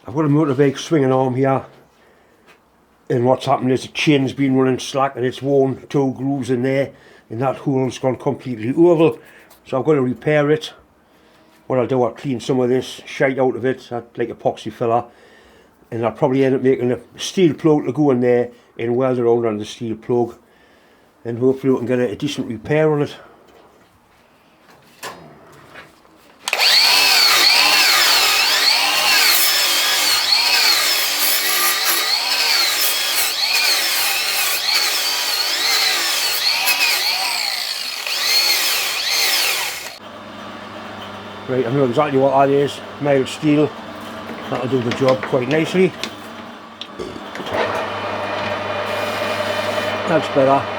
I've got a motorbike swinging arm here, and what's happened is the chain's been running slack and it's worn 2 grooves in there, and that hole's gone completely oval, so I've got to repair it. What I'll do, I'll clean some of this shite out of it, like epoxy filler, and I'll probably end up making a steel plug to go in there and weld around on the steel plug, and hopefully we can get a decent repair on it. Right, I know exactly what that is, mild steel, that'll do the job quite nicely. That's better.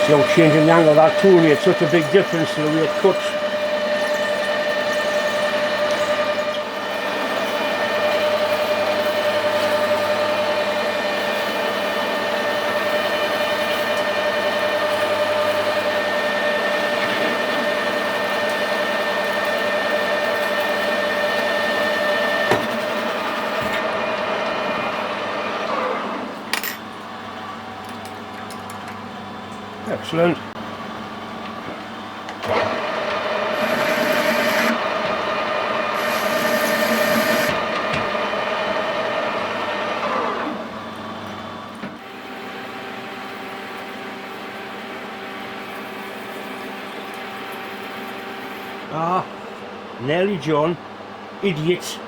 See how changing the angle of that tool made such a big difference to the way it cuts. Excellent. Ah, nearly John, idiot.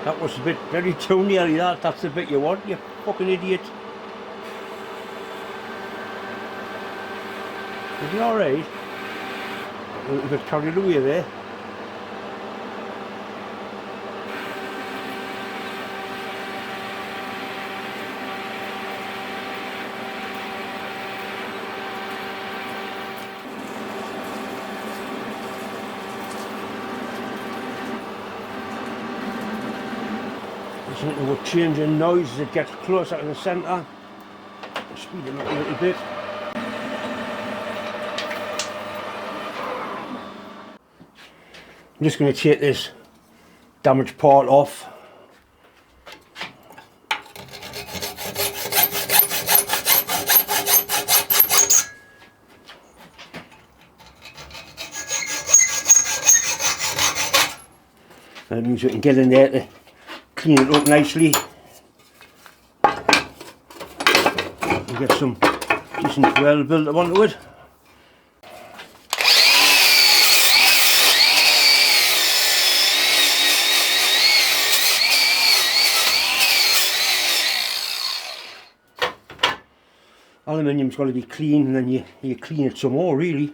That was a bit very too nearly that. That's the bit you want, you fucking idiot. Is he alright? A little bit carried away there. Listen to what changing noise as it gets closer to the centre. Speed it up a little bit. I'm just going to take this damaged part off. That means we can get in there to clean it up nicely and get some decent weld built up onto it. Aluminium's got to be clean, and then you clean it some more really.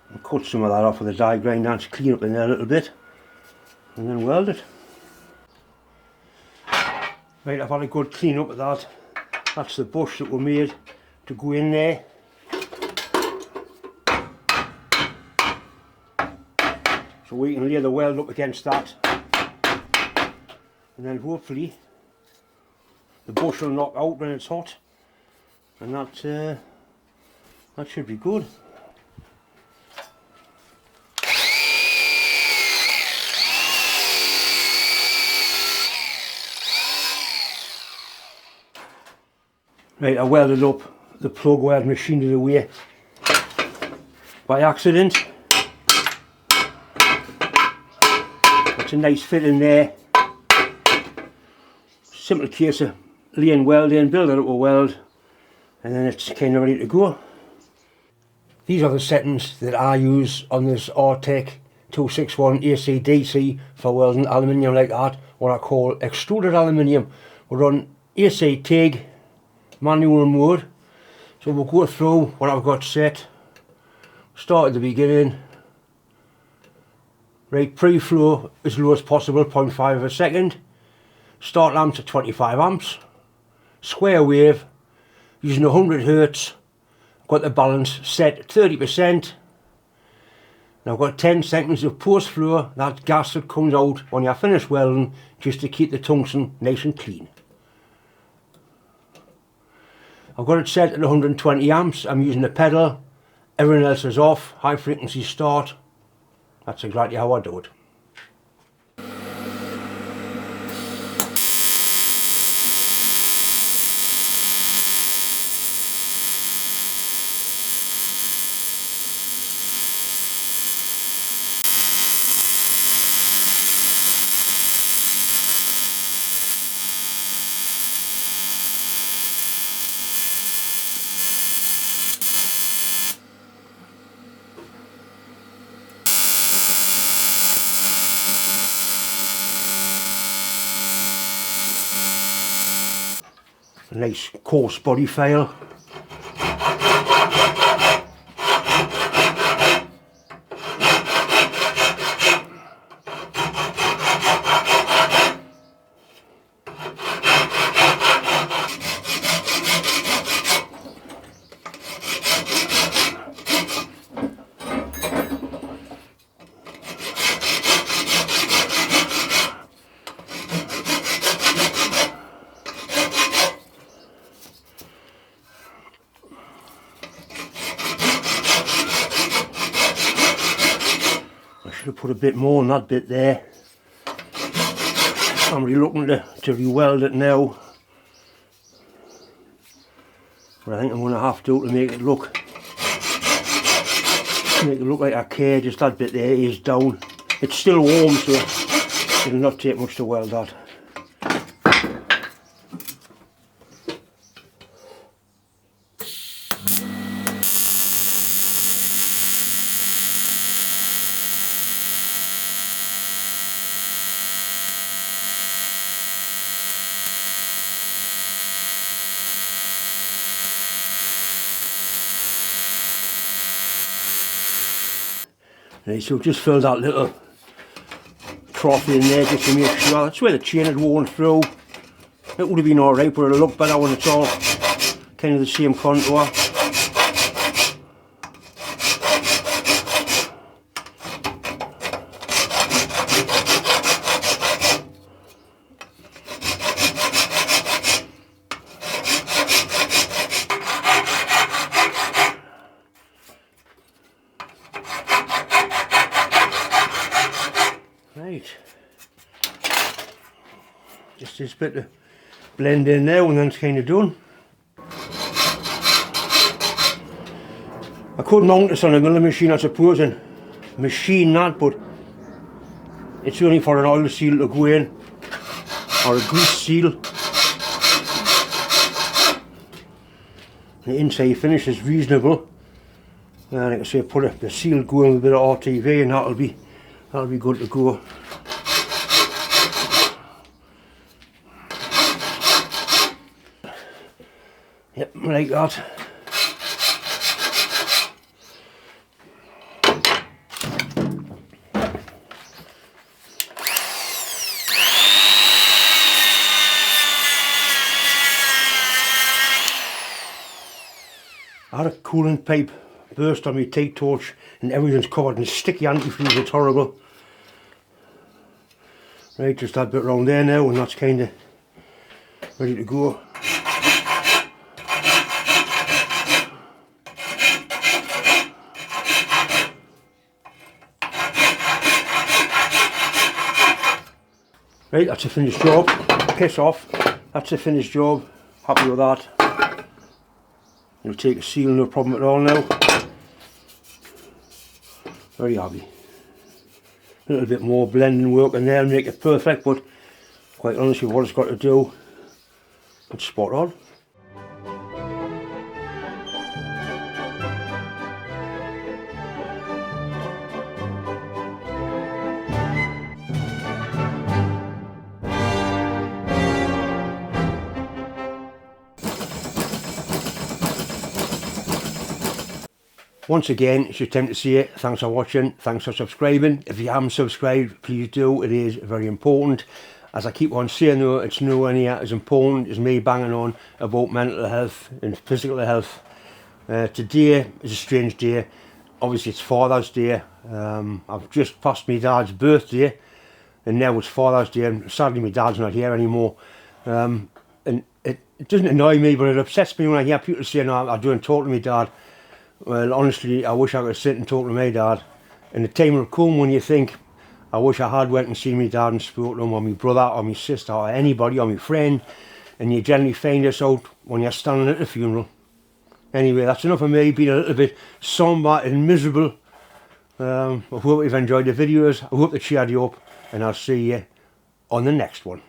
And cut some of that off with a die grinder and clean up in there a little bit, and then weld it. Right, I've had a good clean up of that. That's the bush that we made to go in there. So we can lay the weld up against that, and then hopefully the bush will knock out when it's hot. And that should be good. Right, I welded up the plug where I'd machined it away by accident. It's a nice fit in there. Simple case of laying weld in, build it up a weld, and then it's kind of ready to go. These are the settings that I use on this Artec 261 AC/DC for welding aluminium like that, what I call extruded aluminium. We run AC TIG, manual mode. So we'll go through what I've got set. Start at the beginning. Right, pre-flow as low as possible, 0.5 a second. Start lamps at 25 amps. Square wave, using 100 Hertz. Got the balance set at 30%. Now I've got 10 seconds of post flow, that gas that comes out when you're finished welding, just to keep the tungsten nice and clean. I've got it set at 120 amps, I'm using the pedal, everything else is off, high frequency start. That's exactly how I do it. A nice coarse body file. Should have put a bit more on that bit there. I'm really looking to re-weld it now, but I think I'm going to have to make it look like a K. Just that bit there is down. It's still warm, so it'll not take much to weld that. Right, so just fill that little trough in there just to make sure. That's where the chain had worn through. It would have been alright, but it'll look better when it's all kind of the same contour. Right, just this bit to blend in there and then it's kind of done. I could mount this on a milling machine, I suppose, and machine that, but it's only for an oil seal to go in, or a grease seal. The inside finish is reasonable, and like I say, put the seal going with a bit of RTV and that'll be good to go. Yep, like that. I had a coolant pipe burst on my tight torch and everything's covered in sticky antifreeze. It's horrible. Right, just that bit around there now and that's kind of ready to go. Right, that's a finished job. Piss off. That's a finished job. Happy with that. It'll take a seal, no problem at all now. Very happy. A little bit more blending work in there and make it perfect, but quite honestly what it's got to do, it's spot on. Once again, it's your time to say it. Thanks for watching, thanks for subscribing. If you haven't subscribed, please do. It is very important. As I keep on saying though, it's nowhere near as important as me banging on about mental health and physical health. Today is a strange day. Obviously it's Father's Day. I've just passed my dad's birthday and now it's Father's Day, and sadly my dad's not here anymore. And it doesn't annoy me, but it upsets me when I hear people saying, "No, I don't talk to my dad." Well, honestly, I wish I could sit and talk to my dad. And the time will come when you think, I wish I had went and seen my dad and spoke to him, or my brother, or my sister, or anybody, or my friend. And you generally find this out when you're standing at the funeral. Anyway, that's enough of me being a little bit somber and miserable. I hope you've enjoyed the videos. I hope they cheered you up. And I'll see you on the next one.